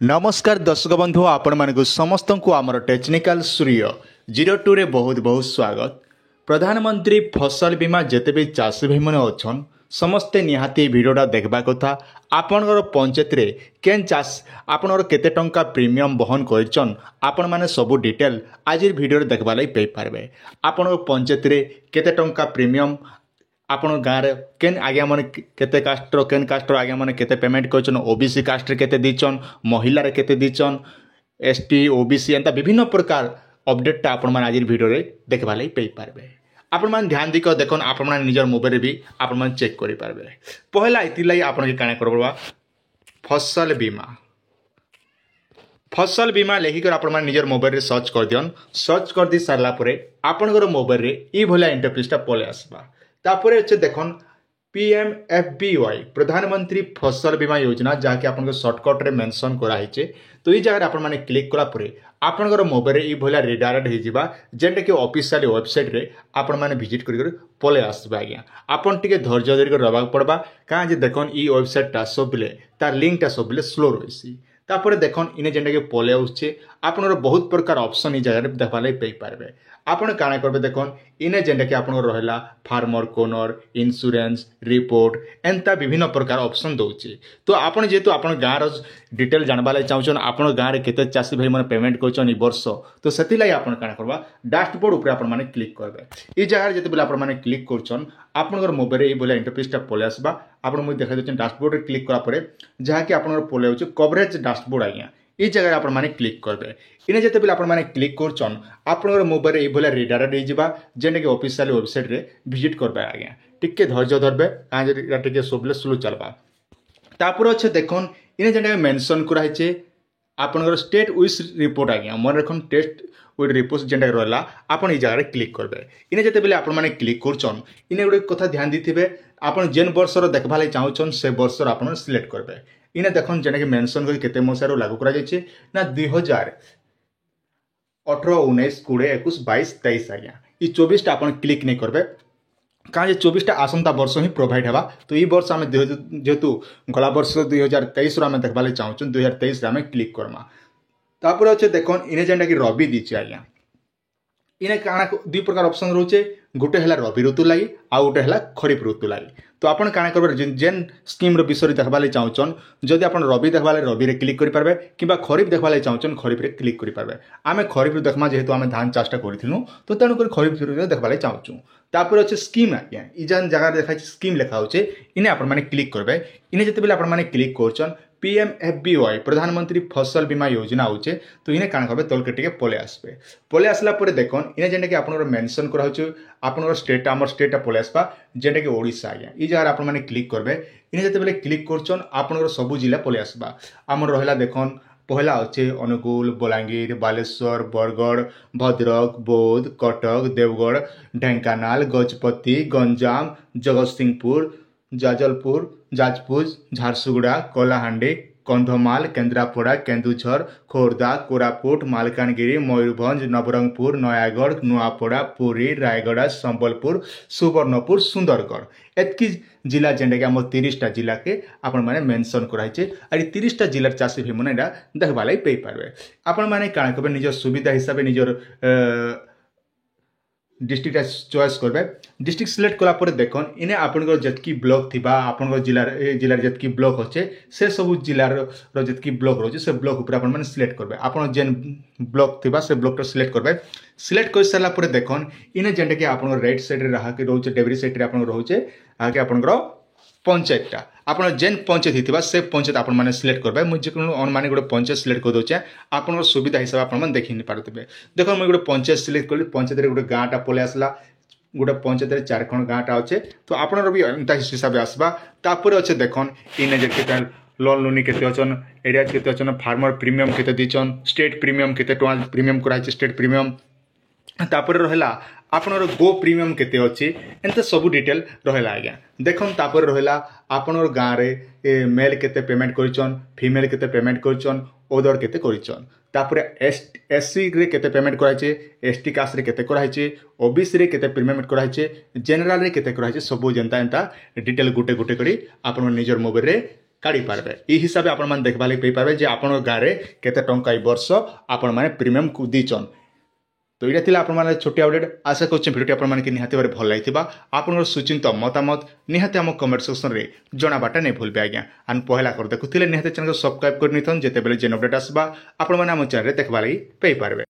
नमस्कार दर्शक बंधु आपण मानक समस्त को आमर टेक्निकल सूर्य 02 रे बहुत बहुत स्वागत। प्रधानमंत्री फसल बीमा जिते भी चाषी भाई मैंने अच्छन समस्ते निहाती भिडटा देखा कथा। आपणकर पंचायत रे केन चाष आपणकर केते टंका प्रीमियम बहन करछन आपण माने सब डिटेल आज भिडियो देखबा लई पे पारबे। आपण पंचायत रे केते टंका प्रीमियम आपण गाँव में केन आज्ञा मैंने केते कास्टर केन कास्टर आज्ञा मैंने केते पेमेंट करछन ओबीसी कास्ट केते दीचन महिला रे केते दीचन एसटी ओबीसी एंता विभिन्न प्रकार अपडेट आपण माने आज वीडियो रे देखबा लई पे पारबे। आपण माने ध्यान दिक देखन आपण माने निजर मोबाइल रे भी आपण माने चेक करि पारबे। पहला इति लई आपण के काना करबा फसल बीमा लेखिकर आपण माने निजर मोबाइल रे सर्च कर दियन। सर्च कर दी सारला परे आपणकर मोबाइल रे ई भला इंटरफेसटा पले आसबा। तापर अच्छे देखन PMFBY प्रधानमंत्री फसल बीमा योजना जहाँकि आप सर्टकट रे मेंशन कराई। तो ये जगह आप क्लिक कला आपणकर मोबाइल रे भला रिडायरेक्ट होगा जेनटा कि ऑफिशियल वेबसाइट रे आपण माने विजिट कर पले आसबा। आज्ञा आपन टिके धैर्य धरिक रहा पड़वा कहाँ जे देखन ई वेबसाइटा सबले तार लिंकटा सबले स्लो रही। तापर देखन इने जेनटा कि पले आछे आपनर बहुत प्रकार ऑप्शन ई जगह देखा पे पारबे। आपण काना करबे देखन इने जेनटा कि आपनर रहला फार्मर कोनर इंश्योरेंस रिपोर्ट एंता विभिन्न प्रकार ऑप्शन दउची। तो आपण जेतु आपण गाँव डिटेल जानबा लाई चाहछन आपण गाँव रे केते चाषी भाई माने पेमेंट करछन ई वर्ष तो सेति लाई आपण काना करबा डैशबोर्ड ऊपर आपण माने क्लिक करबे। ई जगह जेते बेला आपण माने क्लिक करछन आपनकर मोबाइल रे ई बोला इंटरफेसटा पले आसबा। आपण मु देखा देछन डैशबोर्ड रे क्लिक करा परे जहाँ कि आपनकर पले होचे कवरेज डैशबोर्ड। आज्ञा ई जगह आपण माने क्लिक करबे। इने जेते बेला आपण माने क्लिक करछन आपनकर मोबाइल रे ई भला रिडायरेक्ट हो जिबा जेने कि ऑफिशियल वेबसाइट रे विजिट करबे। आज्ञा टिके धैर्य धरबे काहे जे टिके सबले स्लो चलबा। तापर अच्छे देखन इने जेने मेंशन कराइछे आपनकर स्टेट विश रिपोर्ट। आज्ञा मन रखन टेस्ट विथ रिपोर्ट जेनटा रहला आपण ई जगह रे क्लिक करबे। इने जेते बेले आपण माने क्लिक करछन इने गुडे कथा ध्यान दिथिबे आपण जेन वर्षर देखबा लाई चाहछन से वर्षर आपण सिलेक्ट करबे। इने देखन जेने कि मेंशन करी केते मसारो लागू करा जायछे ना 2018 19 20 21 22 23। आज्ञा ई 24 टा आपण क्लिक नहीं करबे कहाँ 24 टा आसंता वर्ष ही प्रोवाइड हेबा। तो ई वर्ष आम जेहेतु गला वर्ष 2023 आम देखा चाहूँ 2023 आम क्लिक करमा। तापर अच्छे देखन इने जेनटा कि रवि दीचे। आज्ञा इने काଣା दुई प्रकार ऑप्शन रोचे गोटे है रवि ऋतु लगी आउ गोटे है खरीफ ऋतु लगी। तो आपन काଣା करबे जेन स्कीम रो विषय देखबा ले चाहछन जदि आपन रवि देखबा ले रवि रे क्लिक करि पारबे किबा खरीफ देखबा ले चाहछन खरीफ रे क्लिक करि पारबे। आमे खरीफ रे देखमा जेहेतु आमे धान चाषटा करिथिलु तो तेनु कर खरीफ रे देखबा ले चाहछु। तापर अच्छे स्कीम। आज्ञा ई जन जगह देखा स्कीम लिखा होचे इने आपन माने क्लिक करबे। इने जते बेले आपन माने क्लिक करछन PMFBY प्रधानमंत्री फसल बीमा योजना होचे तो इने काण करबे तल के टिके पले आसबे। पले आसला परे देखन इने जेने कि आपनर मेंशन करा होचे आपनर स्टेट हमर स्टेट पले आसबा जेने कि ओडिसा। आज्ञा ई जगह आपन माने क्लिक करबे। इने जते बेले क्लिक करछन आपनर सब जिला पले आसबा। हमर रहला देखन पहला अच्छे अनुगुल बलांगीर बालेश्वर बरगढ़ भद्रक बौद्ध कटक देवगढ़ ढेंकानाल गजपति गंजाम जगतसिंहपुर जाजपुर झारसुगुड़ा कलाहांडी कंधमाल केन्द्रापड़ा केन्दुझर खोर्धा कोरापुट मालकानगिरी मयूरभंज नवरंगपुर नयागढ़ नुआपड़ा पुरी रायगढ़ संबलपुर सुवर्णपुर सुंदरगढ़ एतकी जिला जेनटा कि आम 30 टा जिला के आपण माने मेंशन कराइछे। और 30 टा जिलार चाषी भाई माने देखबा लाई पे पारबे। आपण माने काण करबे निजर सुविधा हिसाब से निजर डिस्ट्रिक्ट चॉइस करबे। डिस्ट्रिक्ट सिलेक्ट कला पर देखन इने आपनकर जतकी ब्लॉक थिबा आपनकर जिलार जतकी ब्लॉक होचे से सब जिलार जतकी ब्लॉक रोचे से ब्लॉक ऊपर आपन माने सिलेक्ट करबे। आपन जेन ब्लॉक थिबा से ब्लॉक तो सिलेक्ट करबे। सिलेक्ट कर सारा पर देखन इने जेनटा कि आपन राइट साइड रे रहा के रोचे डेवरी साइड रे आपन रोचे आके आपनकर पंचायतटा आपन जेन पंचायत हिथिबा से पंचायत आपन माने सिलेक्ट करबे। मु जेकोन ऑन माने गोटे पंचायत सिलेक्ट कर दोचे आपन सुविधा हिसाब आपन माने देखि नि पारतबे। देखो मु गोटे पंचायत सिलेक्ट करली पंचायत रे गोटे गाँटा पले आसला गोटे पंचायत रे 4 खण गाँटा अच्छे तो आपन भी एंता हिसाब आसबा। तापर अच्छे देखन इने जे केते लोन लोनी केते अछन एरिया केते अछन फार्मर प्रीमियम केते दिचन स्टेट प्रीमियम केते टोन प्रीमियम कराइछ स्टेट प्रीमियम। तापर रहला आपनर गो प्रीमियम केते अछि एंते सब डिटेल रहला। आज्ञा देखन तापर रहला आपनर गाँव रे मेल केते पेमेंट करिचन फीमेल केते पेमेंट करिचन ओदर केते करिचन। तापर एससी रे केते पेमेंट कराइछे एसटी कास्ट रे केते कराइछे ओबीसी रे केते पेमेंट कराइछे जनरल रे केते कराइछे सब जनता एंता डिटेल गुटे गुटे करी आपन निजर मोबाइल रे काढ़ी पारबे। ई हिसाब से आपण माने देखबा लागि पई पारबे जे आपण गारे केते टंका ई वर्ष आपण माने प्रीमियम को दीचन। तो ये थिला आपण माने छोटी अपडेट। आशा करछि भिडियोटी आपण माने कि निहाती भारे भल लागिथिबा। आपनर सुचिंत मतामत निहाती हम कमेंट सेक्शन रे जणाबाटा नै भूलबे आज्ञा। आन पहला कर देखुथिले निहाती चैनल को सब्सक्राइब करनिथन जेते बेले जेन अपडेट आसबा आपण माने हम चैनल रे देखबा लागि पई पारबे।